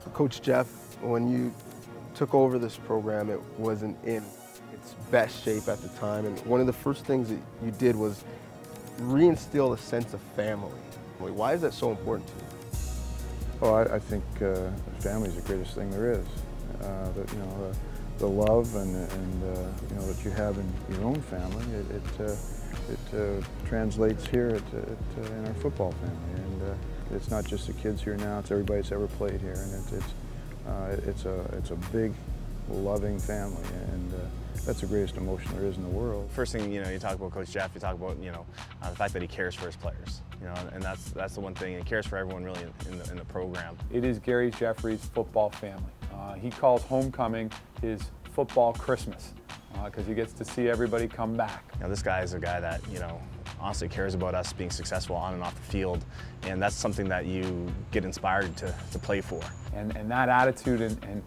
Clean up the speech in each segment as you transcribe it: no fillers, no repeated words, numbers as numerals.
Coach Jeff, when you took over this program, it wasn't in its best shape at the time, and one of the first things that you did was reinstill a sense of family. Why is that so important to you? Well, I think family is the greatest thing there is. The love and that you have in your own family, it translates here in our football family, and it's not just the kids here now; it's everybody that's ever played here, and it's a big, loving family, and that's the greatest emotion there is in the world. First thing, you talk about Coach Jeff, you talk about, the fact that he cares for his players, and that's the one thing. He cares for everyone really in the program. It is Gary Jeffries' football family. He calls homecoming his football Christmas because he gets to see everybody come back. This guy is a guy that, honestly cares about us being successful on and off the field, and that's something that you get inspired to play for. And that attitude and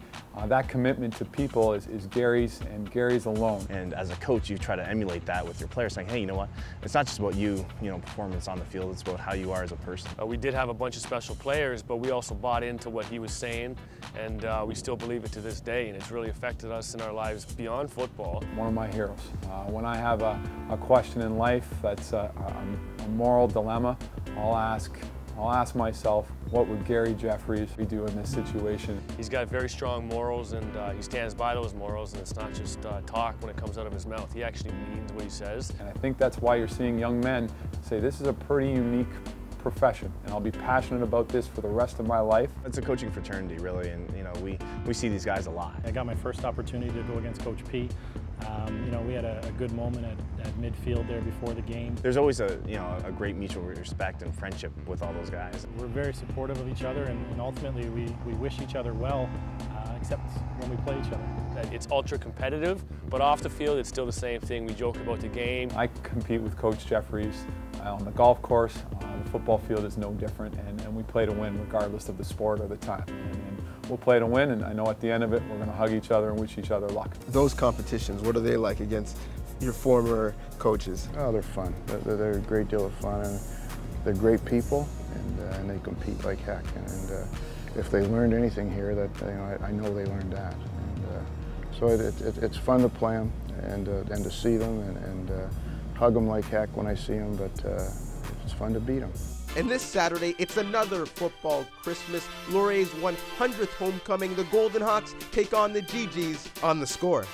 that commitment to people is Gary's, and Gary's alone. And as a coach, you try to emulate that with your players, saying, hey, you know what, it's not just about you, performance on the field, it's about how you are as a person. We did have a bunch of special players, but we also bought into what he was saying, and we still believe it to this day, and it's really affected us in our lives beyond football. One of my heroes. When I have a question in life that's a moral dilemma, I'll ask myself, what would Gary Jeffries do in this situation? He's got very strong morals, and he stands by those morals, and it's not just talk when it comes out of his mouth. He actually means what he says. And I think that's why you're seeing young men say, this is a pretty unique profession, and I'll be passionate about this for the rest of my life. It's a coaching fraternity, really, and we see these guys a lot. I got my first opportunity to go against Coach P. We had a good moment at midfield there before the game. There's always a great mutual respect and friendship with all those guys. We're very supportive of each other, and ultimately we wish each other well, except when we play each other. It's ultra competitive, but off the field it's still the same thing. We joke about the game. I compete with Coach Jeffries on the golf course. The football field is no different, and we play to win regardless of the sport or the time. And we'll play to win, and I know at the end of it we're going to hug each other and wish each other luck. Those competitions, what are they like against your former coaches? Oh, they're fun. They're a great deal of fun, and they're great people, and they compete like heck. And if they learned anything here, that I know they learned that. And so it's fun to play them and to see them and hug them like heck when I see them. But it's fun to beat them. And this Saturday, it's another football Christmas. Laurier's 100th homecoming. The Golden Hawks take on the GGs on The Score.